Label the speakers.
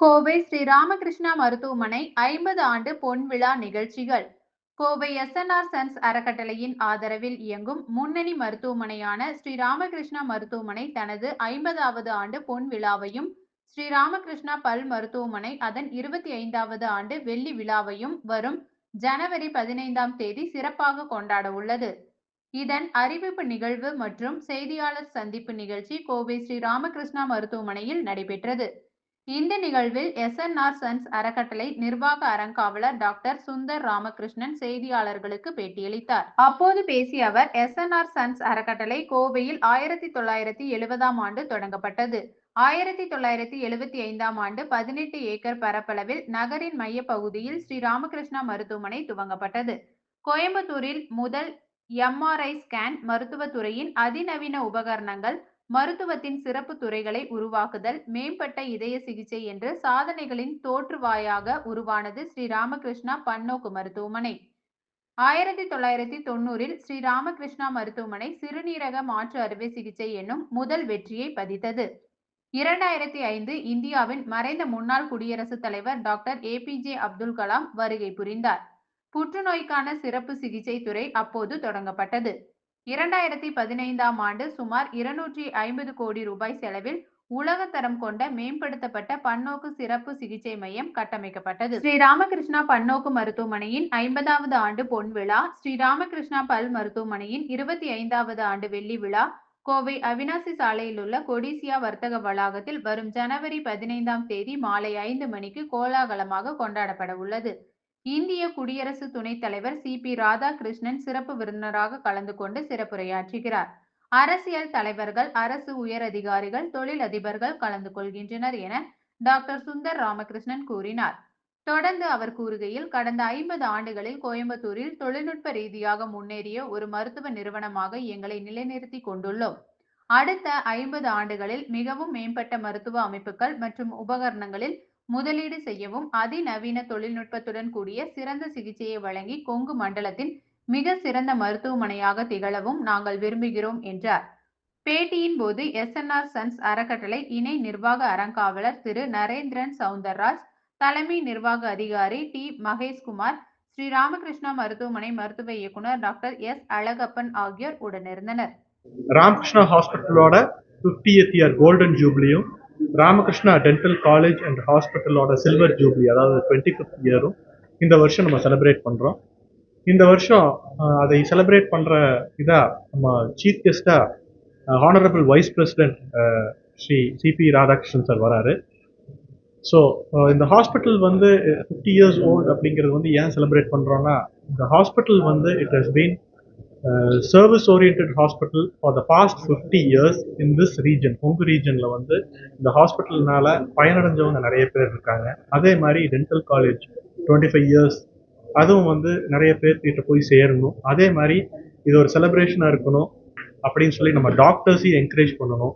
Speaker 1: கோவை ஸ்ரீ ராமகிருஷ்ணா மருத்துவமனை 50 ஆண்டு பொன்விழா நிகழ்ச்சிகள். கோவை எஸ்.என்.ஆர் சன்ஸ் அறக்கட்டளையின் ஆதரவில் இயங்கும் முன்னணி மருத்துவமனையான ஸ்ரீ ராமகிருஷ்ணா மருத்துவமனை தனது 50வது ஆண்டு பொன் விழாவையும், ஸ்ரீ ராமகிருஷ்ணா பல் மருத்துவமனை அதன் 25வது ஆண்டு வெள்ளி விழாவையும் வரும் ஜனவரி 15ஆம் தேதி சிறப்பாக கொண்டாட உள்ளது. இதன் அறிவிப்பு நிகழ்வு மற்றும் செய்தியாளர் சந்திப்பு நிகழ்ச்சி கோவை ஸ்ரீ ராமகிருஷ்ணா மருத்துவமனையில் நடைபெற்றது. இந்த நிகழ்வில் எஸ்.என்.ஆர் சன்ஸ் அறக்கட்டளை நிர்வாக அறங்காவலர் டாக்டர் சுந்தர் ராமகிருஷ்ணன் செய்தியாளர்களுக்கு பேட்டியளித்தார். அப்போது பேசிய அவர், எஸ்.என்.ஆர் சன்ஸ் அறக்கட்டளை கோவையில் 1970ஆம் ஆண்டு தொடங்கப்பட்டது. 1975ஆம் ஆண்டு 18 ஏக்கர் பரப்பளவில் நகரின் மைய பகுதியில் ஸ்ரீ ராமகிருஷ்ணா மருத்துவமனை துவங்கப்பட்டது. கோயம்புத்தூரில் முதல் எம்.ஆர்.ஐ ஸ்கேன் மருத்துவத்துறையின் அதிநவீன உபகரணங்கள், மருத்துவத்தின் சிறப்பு துறைகளை உருவாக்குதல், மேம்பட்ட இதய சிகிச்சை என்று சாதனைகளின் தோற்றுவாயாக உருவானது ஸ்ரீ ராமகிருஷ்ணா பன்னோக்கு மருத்துவமனை. 1990இல் ஸ்ரீ ராமகிருஷ்ணா மருத்துவமனை சிறுநீரக மாற்று அறுவை சிகிச்சை என்னும் முதல் வெற்றியை பதித்தது. 2005 இந்தியாவின் மறைந்த முன்னாள் குடியரசுத் தலைவர் டாக்டர் ஏ.பி.ஜே. அப்துல் கலாம் வருகை புரிந்தார். புற்றுநோய்க்கான சிறப்பு சிகிச்சை துறை அப்போது தொடங்கப்பட்டது. 2015ஆம் ஆண்டு சுமார் 250 கோடி ரூபாய் செலவில் உலகத்தரம் கொண்ட மேம்படுத்தப்பட்ட பன்னோக்கு சிறப்பு சிகிச்சை மையம் கட்டமைக்கப்பட்டது. ஸ்ரீ ராமகிருஷ்ணா பன்னோக்கு மருத்துவமனையின் 50வது ஆண்டு பொன் விழா, ஸ்ரீ ராமகிருஷ்ணா பல் மருத்துவமனையின் 25வது ஆண்டு வெள்ளி விழா கோவை அவினாசி சாலையில் உள்ள கொடிசியா வர்த்தக வளாகத்தில் வரும் ஜனவரி 15ஆம் தேதி மாலை 5 மணிக்கு கோலாகலமாக கொண்டாடப்பட உள்ளது. இந்திய குடியரசு துணைத் தலைவர் சி.பி. ராதாகிருஷ்ணன் சிறப்பு விருந்தினராக கலந்து கொண்டு சிறப்புரையாற்றுகிறார். அரசியல் தலைவர்கள், அரசு உயர் அதிகாரிகள், தொழில் அதிபர்கள் கலந்து கொள்கின்றனர் என டாக்டர் சுந்தர் ராமகிருஷ்ணன் கூறினார். தொடர்ந்து அவர் கூறுகையில், கடந்த 50 ஆண்டுகளில் கோயம்புத்தூரில் தொழில்நுட்ப ரீதியாக முன்னேறிய ஒரு மருத்துவ நிறுவனமாக எங்களை நிலைநிறுத்தி கொண்டுள்ளோம். அடுத்த 50 ஆண்டுகளில் மிகவும் மேம்பட்ட மருத்துவ அமைப்புகள் மற்றும் உபகரணங்களில் முதலீடு செய்யவும், அதிநவீன தொழில்நுட்பத்துடன் கூடிய சிறந்த சிகிச்சையை வழங்கி கொங்கு மண்டலத்தின் மிக சிறந்த மருத்துவமனையாக திகழவும் நாங்கள் விரும்புகிறோம் என்றார். பேட்டியின் போது எஸ்.என்.ஆர் சன்ஸ் அறக்கட்டளை இணை நிர்வாக அறங்காவலர் திரு நரேந்திரன் சவுந்தரராஜ், தலைமை நிர்வாக அதிகாரி டி. மகேஷ்குமார், ஸ்ரீ ராமகிருஷ்ணா மருத்துவமனை மருத்துவ இயக்குனர் டாக்டர் எஸ். அழகப்பன் ஆகியோர் உடனிருந்தனர்.
Speaker 2: ராமகிருஷ்ணா ஹாஸ்பிட்டலோட 50th இயர் கோல்டன் ஜூப்ளியும், ராமகிருஷ்ணா டென்டல் காலேஜ் அண்ட் ஹாஸ்பிட்டலோட சில்வர் ஜூப்ளி, அதாவது 25th இயரும் இந்த வருஷம் நம்ம செலிப்ரேட் பண்ணுறோம். இந்த வருஷம் அதை செலிப்ரேட் பண்ணுற இதாக நம்ம சீஃப் கெஸ்டாக honourable vice president Shri C P. Radhakrishnan sir வராரு. ஸோ இந்த ஹாஸ்பிட்டல் வந்து 50 years ஓல்டு அப்படிங்கிறது வந்து ஏன் செலிப்ரேட் பண்ணுறோன்னா, இந்த ஹாஸ்பிட்டல் வந்து it has been service-oriented hospital for the past 50 years in this region. Kongu ரீஜனில் வந்து இந்த ஹாஸ்பிட்டல்னால பயனடைஞ்சவங்க நிறைய பேர் இருக்காங்க. அதே மாதிரி டென்டல் காலேஜ் 25 years, அதுவும் வந்து நிறைய பேர் கிட்ட போய் சேரணும். அதே மாதிரி இது ஒரு செலிப்ரேஷனாக இருக்கணும் அப்படின்னு சொல்லி நம்ம டாக்டர்ஸையும் என்கரேஜ் பண்ணணும்.